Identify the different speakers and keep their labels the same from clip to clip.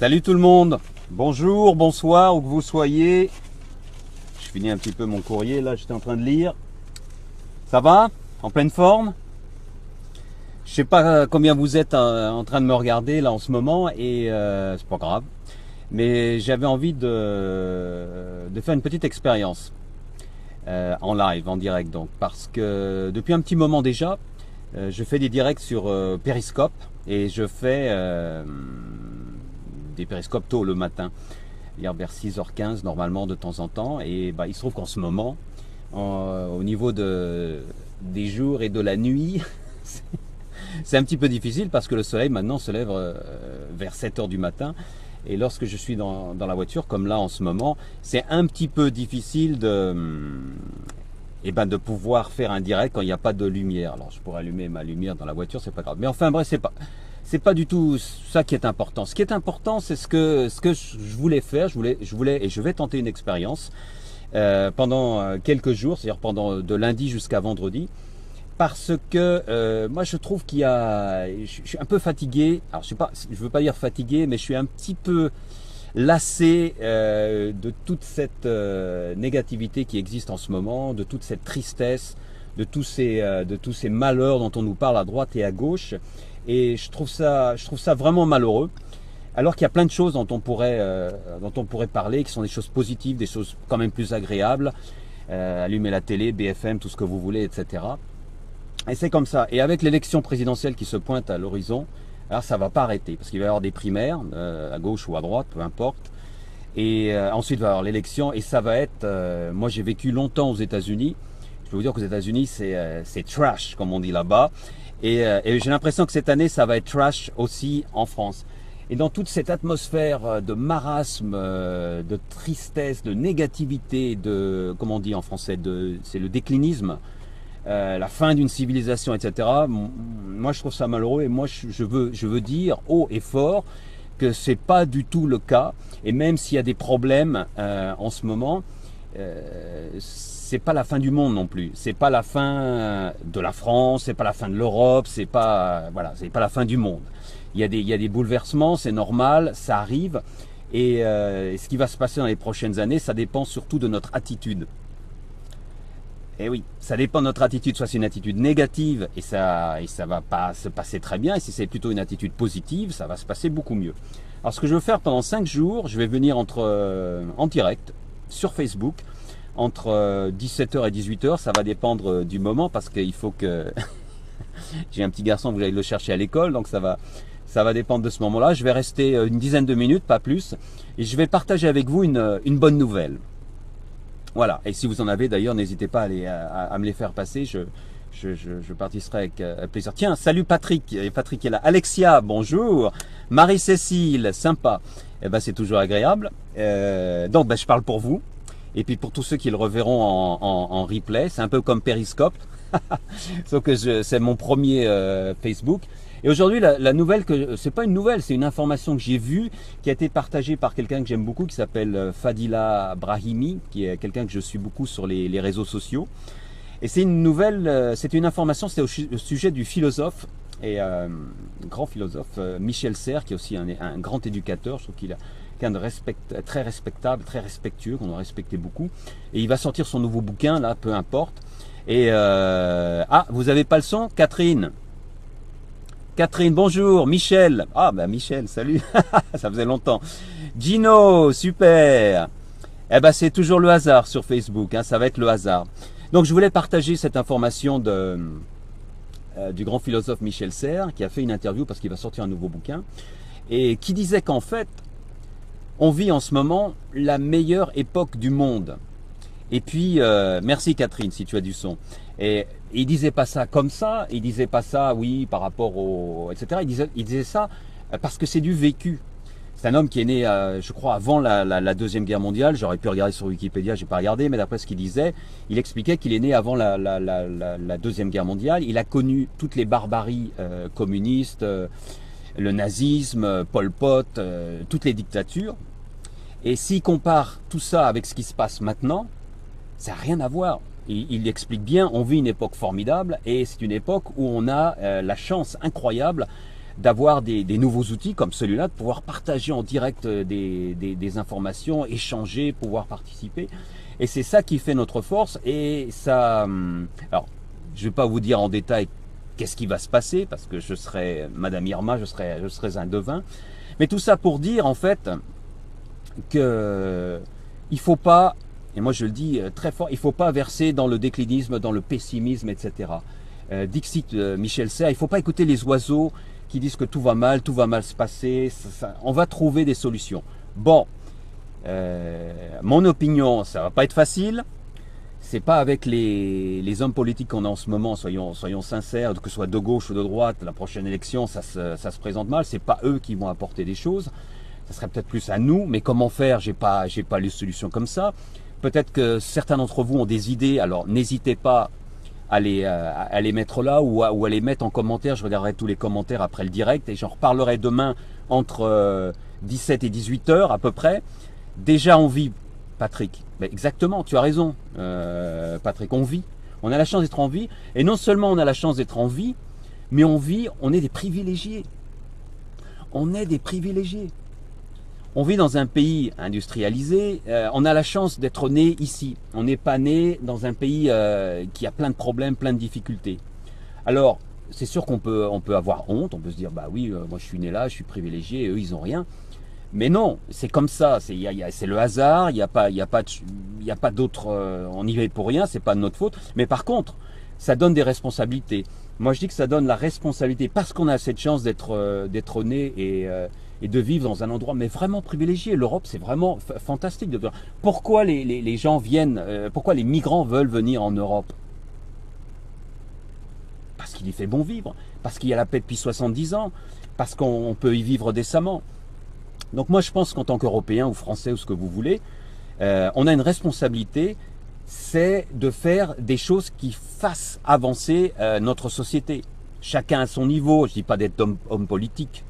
Speaker 1: Salut tout le monde, bonjour, bonsoir, où que vous soyez. Je finis un petit peu mon courrier, là j'étais en train de lire. Ça va? En pleine forme? Je sais pas combien vous êtes en train de me regarder là en ce moment et c'est pas grave. Mais j'avais envie de faire une petite expérience en live, en direct donc. Parce que depuis un petit moment déjà, je fais des directs sur Periscope et je fais des périscopes tôt le matin, vers 6h15 normalement de temps en temps. Et il se trouve qu'en ce moment, au niveau des jours et de la nuit, c'est un petit peu difficile parce que le soleil maintenant se lève vers 7h du matin. Et lorsque je suis dans la voiture, comme là en ce moment, c'est un petit peu difficile de pouvoir faire un direct quand il n'y a pas de lumière. Alors je pourrais allumer ma lumière dans la voiture, c'est pas grave. Mais enfin bref, c'est pas du tout ça qui est important. Ce qui est important, c'est ce que je voulais faire. Je voulais et je vais tenter une expérience pendant quelques jours, c'est-à-dire de lundi jusqu'à vendredi, parce que moi je trouve je suis un peu fatigué. Alors je veux pas dire fatigué, mais je suis un petit peu lassé de toute cette négativité qui existe en ce moment, de toute cette tristesse, de tous ces malheurs dont on nous parle à droite et à gauche. Et je trouve ça vraiment malheureux, alors qu'il y a plein de choses dont on pourrait parler, qui sont des choses positives, des choses quand même plus agréables. Allumer la télé, BFM, tout ce que vous voulez, etc. Et c'est comme ça. Et avec l'élection présidentielle qui se pointe à l'horizon, alors ça va pas arrêter, parce qu'il va y avoir des primaires, à gauche ou à droite, peu importe. Et ensuite il va y avoir l'élection, et ça va être... moi j'ai vécu longtemps aux États-Unis. Je peux vous dire qu'aux États-Unis c'est trash, comme on dit là-bas. Et j'ai l'impression que cette année, ça va être trash aussi en France. Et dans toute cette atmosphère de marasme, de tristesse, de négativité, comment on dit en français, c'est le déclinisme, la fin d'une civilisation, etc. Moi, je trouve ça malheureux et moi, je veux dire haut et fort que c'est pas du tout le cas. Et même s'il y a des problèmes en ce moment, c'est pas la fin du monde non plus. C'est pas la fin de la France, c'est pas la fin de l'Europe, c'est pas la fin du monde. Il y a des bouleversements, c'est normal, ça arrive. Et ce qui va se passer dans les prochaines années, ça dépend surtout de notre attitude. Et oui, ça dépend de notre attitude. Soit c'est une attitude négative et ça va pas se passer très bien. Et si c'est plutôt une attitude positive, ça va se passer beaucoup mieux. Alors ce que je veux faire pendant 5 jours, je vais venir en direct sur Facebook. Entre 17h et 18h, ça va dépendre du moment parce qu'il faut que j'ai un petit garçon, vous allez le chercher à l'école, donc ça va dépendre de ce moment-là. Je vais rester une dizaine de minutes, pas plus, et je vais partager avec vous une bonne nouvelle. Voilà, et si vous en avez d'ailleurs, n'hésitez pas à me les faire passer, je participerai avec plaisir. Tiens, salut Patrick, et Patrick est là. Alexia, bonjour. Marie-Cécile, sympa. Eh ben, c'est toujours agréable. Donc, je parle pour vous. Et puis pour tous ceux qui le reverront en replay, c'est un peu comme Periscope, sauf que c'est mon premier Facebook. Et aujourd'hui, la nouvelle, c'est pas une nouvelle, c'est une information que j'ai vue, qui a été partagée par quelqu'un que j'aime beaucoup, qui s'appelle Fadila Brahimi, qui est quelqu'un que je suis beaucoup sur les réseaux sociaux. Et c'est une nouvelle, c'est une information, c'est au sujet du philosophe, et grand philosophe, Michel Serres, qui est aussi un grand éducateur. Je trouve qu'il a quelqu'un de très respectable, très respectueux, qu'on doit respecter beaucoup. Et il va sortir son nouveau bouquin, là, peu importe. Et vous avez pas le son, Catherine? Catherine, bonjour. Michel. Ah, Michel, salut. Ça faisait longtemps. Gino, super. Eh ben, c'est toujours le hasard sur Facebook, hein, ça va être le hasard. Donc, je voulais partager cette information du grand philosophe Michel Serres, qui a fait une interview parce qu'il va sortir un nouveau bouquin, et qui disait qu'en fait, on vit en ce moment la meilleure époque du monde. Et puis, merci Catherine, si tu as du son. Et il disait pas ça comme ça, il disait pas ça, oui, par rapport au... etc. Il disait ça parce que c'est du vécu. C'est un homme qui est né, je crois, avant la Deuxième Guerre mondiale. J'aurais pu regarder sur Wikipédia, j'ai pas regardé, mais d'après ce qu'il disait, il expliquait qu'il est né avant la Deuxième Guerre mondiale. Il a connu toutes les barbaries communistes, le nazisme, Pol Pot, toutes les dictatures. Et s'il compare tout ça avec ce qui se passe maintenant, ça n'a rien à voir. Il explique bien, on vit une époque formidable et c'est une époque où on a la chance incroyable d'avoir des nouveaux outils comme celui-là, de pouvoir partager en direct des informations, échanger, pouvoir participer. Et c'est ça qui fait notre force. Et ça, alors, je ne vais pas vous dire en détail qu'est-ce qui va se passer, parce que je serais Madame Irma, je serais un devin. Mais tout ça pour dire, en fait, que il faut pas, et moi je le dis très fort, il faut pas verser dans le déclinisme, dans le pessimisme, etc. Dixit Michel Serres, il faut pas écouter les oiseaux qui disent que tout va mal se passer, on va trouver des solutions. Bon, mon opinion, ça va pas être facile. C'est pas avec les hommes politiques qu'on a en ce moment, soyons sincères, que ce soit de gauche ou de droite, la prochaine élection, ça se présente mal. C'est pas eux qui vont apporter des choses. Ça serait peut-être plus à nous, mais comment faire? J'ai pas les solutions comme ça. Peut-être que certains d'entre vous ont des idées, alors n'hésitez pas à les mettre là ou à les mettre en commentaire. Je regarderai tous les commentaires après le direct et j'en reparlerai demain entre 17 et 18 heures à peu près. Déjà on vit, Patrick, ben exactement, tu as raison Patrick, on vit, on a la chance d'être en vie, et non seulement on a la chance d'être en vie, mais on vit, on est des privilégiés. On est des privilégiés. On vit dans un pays industrialisé, on a la chance d'être né ici. On n'est pas né dans un pays qui a plein de problèmes, plein de difficultés. Alors, c'est sûr qu'on peut avoir honte, on peut se dire, bah oui, moi je suis né là, je suis privilégié, et eux ils n'ont rien. Mais non, c'est comme ça, c'est le hasard, il n'y a pas d'autre, on n'y va pour rien, c'est pas de notre faute. Mais par contre, ça donne des responsabilités. Moi je dis que ça donne la responsabilité, parce qu'on a cette chance d'être né et de vivre dans un endroit mais vraiment privilégié. L'Europe, c'est vraiment fantastique. Pourquoi les gens viennent, pourquoi les migrants veulent venir en Europe? Parce qu'il y fait bon vivre, parce qu'il y a la paix depuis 70 ans, parce qu'on peut y vivre décemment. Donc moi je pense qu'en tant qu'Européens ou Français ou ce que vous voulez, on a une responsabilité, c'est de faire des choses qui fassent avancer notre société. Chacun à son niveau, je ne dis pas d'être homme politique,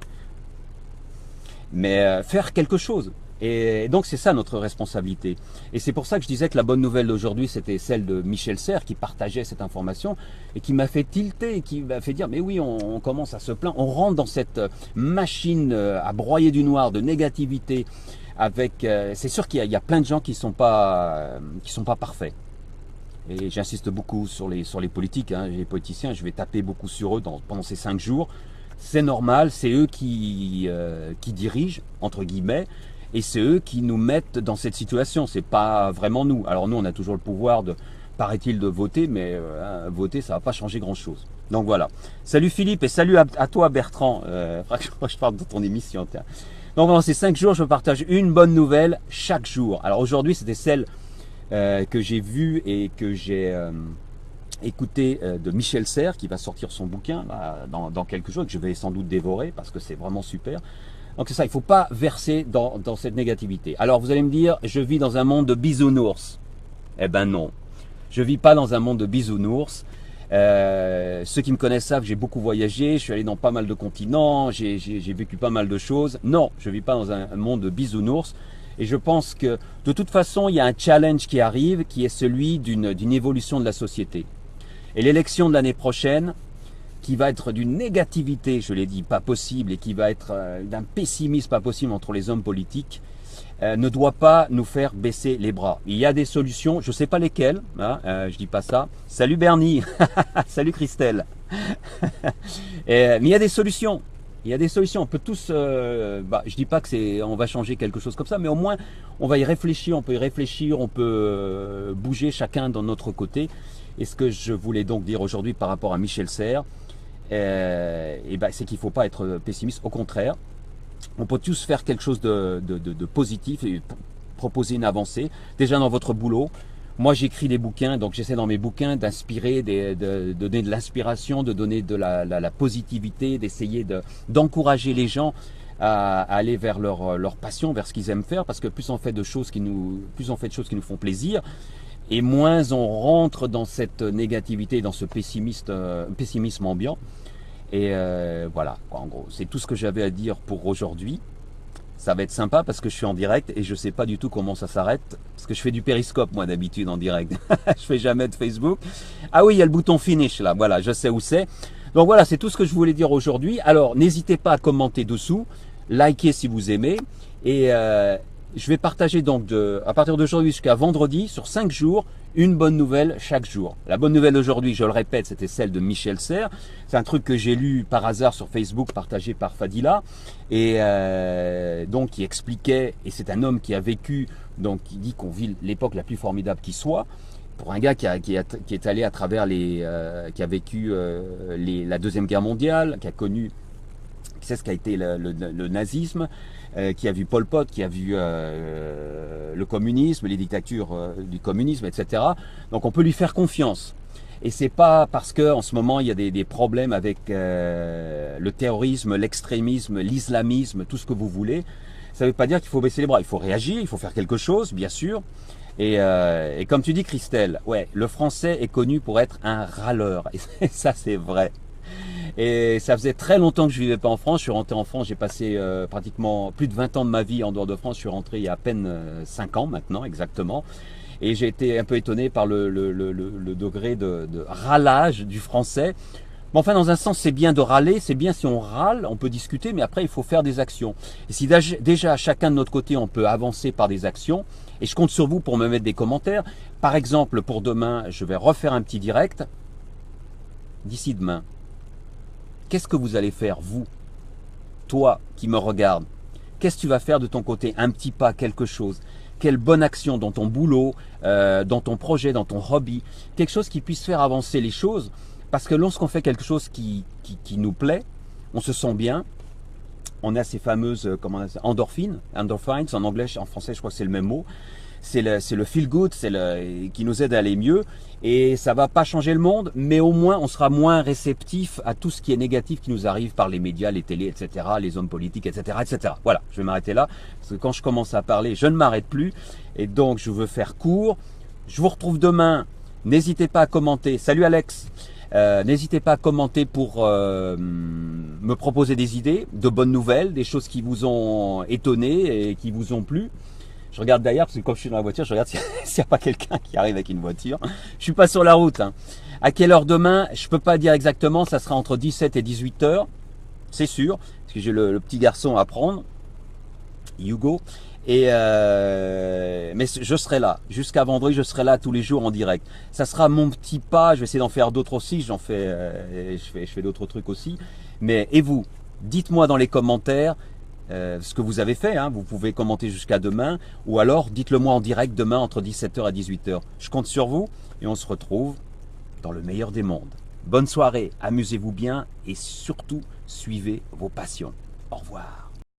Speaker 1: mais faire quelque chose. Et donc c'est ça notre responsabilité. Et c'est pour ça que je disais que la bonne nouvelle d'aujourd'hui, c'était celle de Michel Serres qui partageait cette information et qui m'a fait tilter, qui m'a fait dire mais oui, on commence à se plaindre, on rentre dans cette machine à broyer du noir de négativité. Avec, c'est sûr qu'il y a plein de gens qui sont pas parfaits. Et j'insiste beaucoup sur les politiques, hein, les politiciens. Je vais taper beaucoup sur eux pendant ces 5 jours. C'est normal, c'est eux qui dirigent entre guillemets. Et c'est eux qui nous mettent dans cette situation, c'est pas vraiment nous. Alors nous, on a toujours le pouvoir, paraît-il, de voter, mais voter, ça va pas changer grand-chose. Donc voilà. Salut Philippe et salut à toi Bertrand. Je parle de ton émission. Tiens. Donc pendant ces 5 jours, je partage une bonne nouvelle chaque jour. Alors aujourd'hui, c'était celle que j'ai vue et que j'ai écoutée de Michel Serres, qui va sortir son bouquin dans quelques jours, que je vais sans doute dévorer, parce que c'est vraiment super. Donc c'est ça, il ne faut pas verser dans cette négativité. Alors vous allez me dire, je vis dans un monde de bisounours. Eh ben non, je ne vis pas dans un monde de bisounours. Ceux qui me connaissent savent que j'ai beaucoup voyagé, je suis allé dans pas mal de continents, j'ai vécu pas mal de choses. Non, je ne vis pas dans un monde de bisounours. Et je pense que de toute façon, il y a un challenge qui arrive, qui est celui d'une évolution de la société. Et l'élection de l'année prochaine, qui va être d'une négativité, je l'ai dit, pas possible, et qui va être d'un pessimisme pas possible entre les hommes politiques, ne doit pas nous faire baisser les bras. Il y a des solutions, je ne sais pas lesquelles, hein, je dis pas ça. Salut Bernie, salut Christelle. Mais il y a des solutions. Il y a des solutions. On peut tous, je dis pas que on va changer quelque chose comme ça, mais au moins on va y réfléchir, on peut y réfléchir, on peut bouger chacun dans notre côté. Et ce que je voulais donc dire aujourd'hui par rapport à Michel Serres, c'est qu'il ne faut pas être pessimiste. Au contraire, on peut tous faire quelque chose de positif et proposer une avancée. Déjà dans votre boulot, moi j'écris des bouquins, donc j'essaie dans mes bouquins d'inspirer, de donner de l'inspiration, de donner de la positivité, d'essayer d'encourager les gens à aller vers leur passion, vers ce qu'ils aiment faire, parce que plus on fait de choses qui nous font plaisir, et moins on rentre dans cette négativité, dans ce pessimisme ambiant. Et voilà, en gros, c'est tout ce que j'avais à dire pour aujourd'hui. Ça va être sympa parce que je suis en direct et je ne sais pas du tout comment ça s'arrête. Parce que je fais du périscope, moi, d'habitude, en direct. Je fais jamais de Facebook. Ah oui, il y a le bouton finish, là. Voilà, je sais où c'est. Donc voilà, c'est tout ce que je voulais dire aujourd'hui. Alors, n'hésitez pas à commenter dessous, likez si vous aimez. Et je vais partager donc à partir d'aujourd'hui jusqu'à vendredi, sur 5 jours, une bonne nouvelle chaque jour. La bonne nouvelle d'aujourd'hui, je le répète, c'était celle de Michel Serres. C'est un truc que j'ai lu par hasard sur Facebook, partagé par Fadila. Et donc, qui expliquait, et c'est un homme qui a vécu, donc qui dit qu'on vit l'époque la plus formidable qui soit. Pour un gars qui est allé à travers qui a vécu la Deuxième Guerre mondiale, qui a connu, qui sait ce qu'a été le nazisme, qui a vu Pol Pot, qui a vu le communisme, les dictatures du communisme, etc. Donc on peut lui faire confiance. Et c'est pas parce que en ce moment il y a des problèmes avec le terrorisme, l'extrémisme, l'islamisme, tout ce que vous voulez. Ça ne veut pas dire qu'il faut baisser les bras. Il faut réagir, il faut faire quelque chose, bien sûr. Et comme tu dis, Christelle, ouais, le français est connu pour être un râleur. Et ça, c'est vrai. Et ça faisait très longtemps que je vivais pas en France. Je suis rentré en France, j'ai passé pratiquement plus de 20 ans de ma vie en dehors de France. Je suis rentré il y a à peine 5 ans maintenant, exactement. Et j'ai été un peu étonné par le degré de râlage du français. Mais enfin, dans un sens, c'est bien de râler, c'est bien si on râle, on peut discuter, mais après, il faut faire des actions. Et si déjà, chacun de notre côté, on peut avancer par des actions, et je compte sur vous pour me mettre des commentaires. Par exemple, pour demain, je vais refaire un petit direct. D'ici demain, qu'est-ce que vous allez faire, vous, toi qui me regardes? Qu'est-ce que tu vas faire de ton côté? Un petit pas, quelque chose. Quelle bonne action dans ton boulot, dans ton projet, dans ton hobby. Quelque chose qui puisse faire avancer les choses. Parce que lorsqu'on fait quelque chose qui nous plaît, on se sent bien. On a ces fameuses endorphines en anglais, en français, je crois que c'est le même mot. C'est le feel good, qui nous aide à aller mieux. Et ça va pas changer le monde, mais au moins on sera moins réceptif à tout ce qui est négatif qui nous arrive par les médias, les télés, etc., les hommes politiques, etc., etc. Voilà, je vais m'arrêter là, parce que quand je commence à parler, je ne m'arrête plus. Et donc je veux faire court. Je vous retrouve demain. N'hésitez pas à commenter. Salut Alex. N'hésitez pas à commenter pour me proposer des idées, de bonnes nouvelles, des choses qui vous ont étonné et qui vous ont plu. Je regarde d'ailleurs, parce que quand je suis dans la voiture, je regarde s'il n'y a pas quelqu'un qui arrive avec une voiture. Je suis pas sur la route. Hein. À quelle heure demain? Je peux pas dire exactement, ça sera entre 17 et 18 heures, c'est sûr, parce que j'ai le petit garçon à prendre, Hugo. Et mais je serai là, jusqu'à vendredi, je serai là tous les jours en direct. Ça sera mon petit pas, je vais essayer d'en faire d'autres aussi, je fais d'autres trucs aussi. Mais et vous, dites-moi dans les commentaires ce que vous avez fait, hein. Vous pouvez commenter jusqu'à demain, ou alors dites-le moi en direct demain entre 17 h et 18 h. Je compte sur vous et on se retrouve dans le meilleur des mondes. Bonne soirée, amusez-vous bien et surtout suivez vos passions. Au revoir.